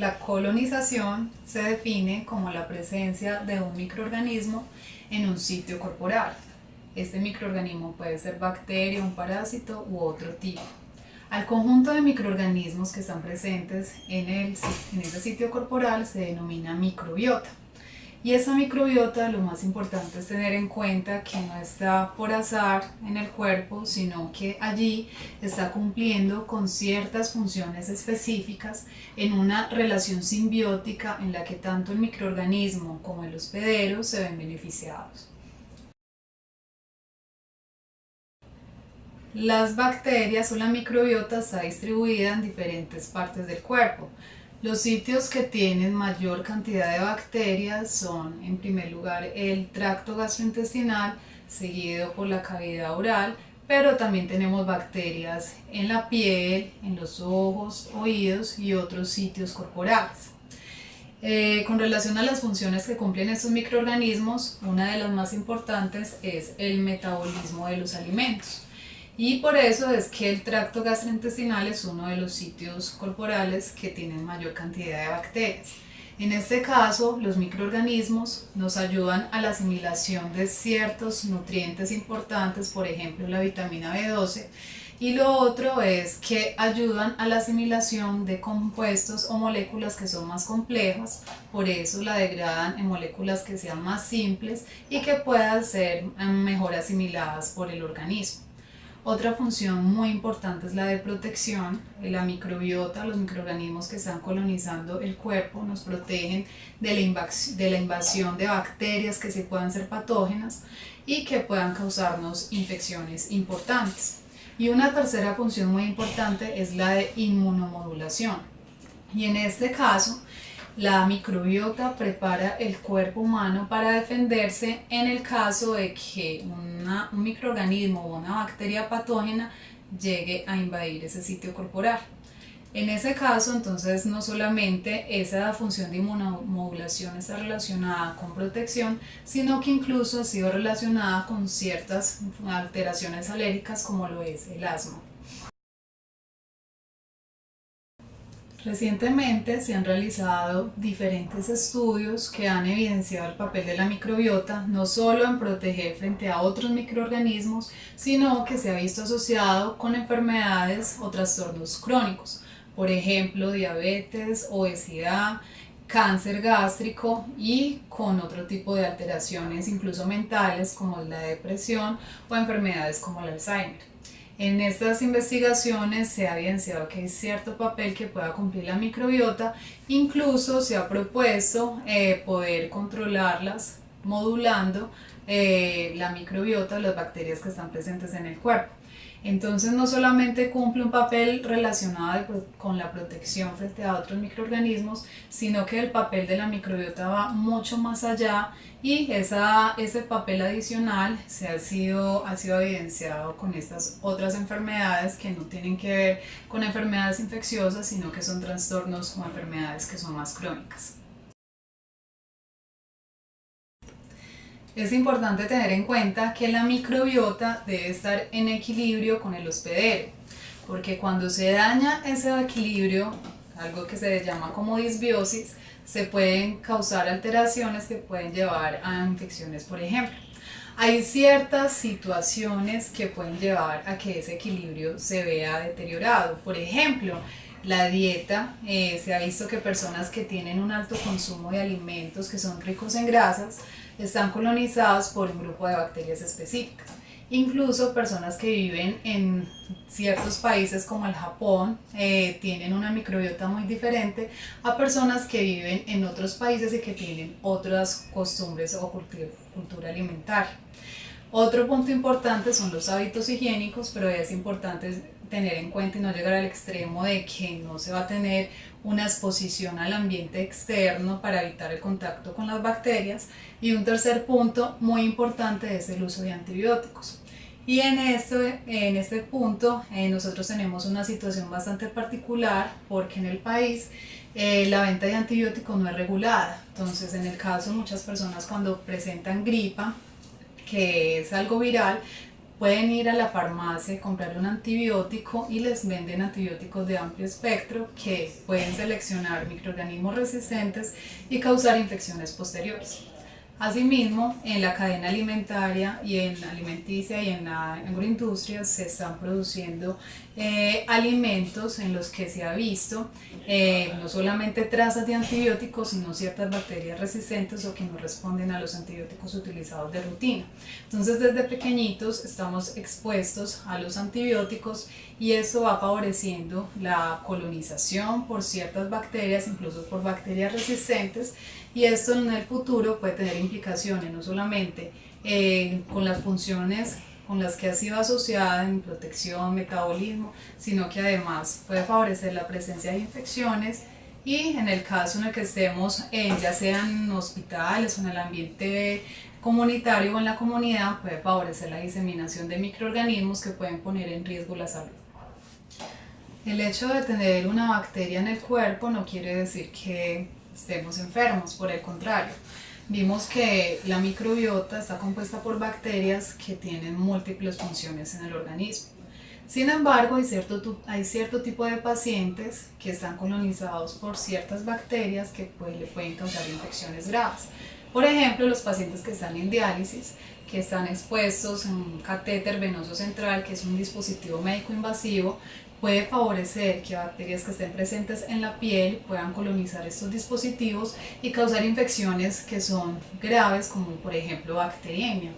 La colonización se define como la presencia de un microorganismo en un sitio corporal. Este microorganismo puede ser bacteria, un parásito u otro tipo. Al conjunto de microorganismos que están presentes en ese sitio corporal se denomina microbiota. Y esa microbiota, lo más importante es tener en cuenta que no está por azar en el cuerpo, sino que allí está cumpliendo con ciertas funciones específicas en una relación simbiótica en la que tanto el microorganismo como el hospedero se ven beneficiados. Las bacterias o la microbiota está distribuida en diferentes partes del cuerpo. Los sitios que tienen mayor cantidad de bacterias son, en primer lugar, el tracto gastrointestinal, seguido por la cavidad oral, pero también tenemos bacterias en la piel, en los ojos, oídos y otros sitios corporales. Con relación a las funciones que cumplen estos microorganismos, una de las más importantes es el metabolismo de los alimentos. Y por eso es que el tracto gastrointestinal es uno de los sitios corporales que tienen mayor cantidad de bacterias. En este caso, los microorganismos nos ayudan a la asimilación de ciertos nutrientes importantes, por ejemplo la vitamina B12, y lo otro es que ayudan a la asimilación de compuestos o moléculas que son más complejas, por eso la degradan en moléculas que sean más simples y que puedan ser mejor asimiladas por el organismo. Otra función muy importante es la de protección. La microbiota, los microorganismos que están colonizando el cuerpo, nos protegen de la invasión de bacterias que sí puedan ser patógenas y que puedan causarnos infecciones importantes. Y una tercera función muy importante es la de inmunomodulación. Y en este caso, la microbiota prepara el cuerpo humano para defenderse en el caso de que un microorganismo o una bacteria patógena llegue a invadir ese sitio corporal. En ese caso, entonces, no solamente esa función de inmunomodulación está relacionada con protección, sino que incluso ha sido relacionada con ciertas alteraciones alérgicas como lo es el asma. Recientemente se han realizado diferentes estudios que han evidenciado el papel de la microbiota no solo en proteger frente a otros microorganismos, sino que se ha visto asociado con enfermedades o trastornos crónicos, por ejemplo diabetes, obesidad, cáncer gástrico y con otro tipo de alteraciones incluso mentales como la depresión o enfermedades como el Alzheimer. En estas investigaciones se ha evidenciado que hay cierto papel que pueda cumplir la microbiota, incluso se ha propuesto poder controlarlas modulando la microbiota, las bacterias que están presentes en el cuerpo. Entonces no solamente cumple un papel relacionado con la protección frente a otros microorganismos, sino que el papel de la microbiota va mucho más allá y ese papel adicional ha sido evidenciado con estas otras enfermedades que no tienen que ver con enfermedades infecciosas, sino que son trastornos o enfermedades que son más crónicas. Es importante tener en cuenta que la microbiota debe estar en equilibrio con el hospedero, porque cuando se daña ese equilibrio, algo que se llama como disbiosis, se pueden causar alteraciones que pueden llevar a infecciones, por ejemplo. Hay ciertas situaciones que pueden llevar a que ese equilibrio se vea deteriorado. Por ejemplo, la dieta, se ha visto que personas que tienen un alto consumo de alimentos que son ricos en grasas están colonizadas por un grupo de bacterias específicas. Incluso personas que viven en ciertos países como el Japón tienen una microbiota muy diferente a personas que viven en otros países y que tienen otras costumbres o cultura alimentaria. Otro punto importante son los hábitos higiénicos, pero es importante tener en cuenta y no llegar al extremo de que no se va a tener una exposición al ambiente externo para evitar el contacto con las bacterias. Y un tercer punto muy importante es el uso de antibióticos. Y en este punto nosotros tenemos una situación bastante particular porque en el país la venta de antibióticos no es regulada. Entonces, en el caso de muchas personas cuando presentan gripa, que es algo viral, pueden ir a la farmacia y comprar un antibiótico y les venden antibióticos de amplio espectro que pueden seleccionar microorganismos resistentes y causar infecciones posteriores. Asimismo, en la cadena alimentaria y en alimenticia y en la agroindustria se están produciendo alimentos en los que se ha visto no solamente trazas de antibióticos, sino ciertas bacterias resistentes o que no responden a los antibióticos utilizados de rutina. Entonces, desde pequeñitos estamos expuestos a los antibióticos y eso va favoreciendo la colonización por ciertas bacterias, incluso por bacterias resistentes, y esto en el futuro puede tener implicaciones no solamente con las funciones con las que ha sido asociada en protección, metabolismo, sino que además puede favorecer la presencia de infecciones y en el caso en el que estemos, ya sean en hospitales o en el ambiente comunitario o en la comunidad, puede favorecer la diseminación de microorganismos que pueden poner en riesgo la salud. El hecho de tener una bacteria en el cuerpo no quiere decir que estemos enfermos, por el contrario. Vimos que la microbiota está compuesta por bacterias que tienen múltiples funciones en el organismo. Sin embargo, hay cierto tipo de pacientes que están colonizados por ciertas bacterias que le pueden causar infecciones graves. Por ejemplo, los pacientes que están en diálisis, que están expuestos en un catéter venoso central, que es un dispositivo médico invasivo, puede favorecer que bacterias que estén presentes en la piel puedan colonizar estos dispositivos y causar infecciones que son graves, como por ejemplo bacteriemia.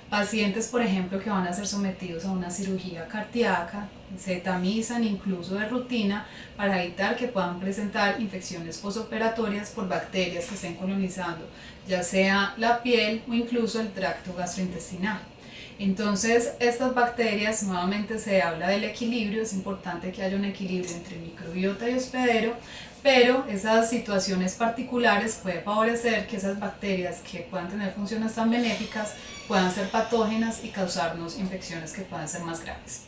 Pacientes, por ejemplo, que van a ser sometidos a una cirugía cardíaca, se tamizan incluso de rutina para evitar que puedan presentar infecciones posoperatorias por bacterias que estén colonizando, ya sea la piel o incluso el tracto gastrointestinal. Entonces, estas bacterias, nuevamente se habla del equilibrio, es importante que haya un equilibrio entre microbiota y hospedero, pero esas situaciones particulares pueden favorecer que esas bacterias que puedan tener funciones tan benéficas puedan ser patógenas y causarnos infecciones que puedan ser más graves.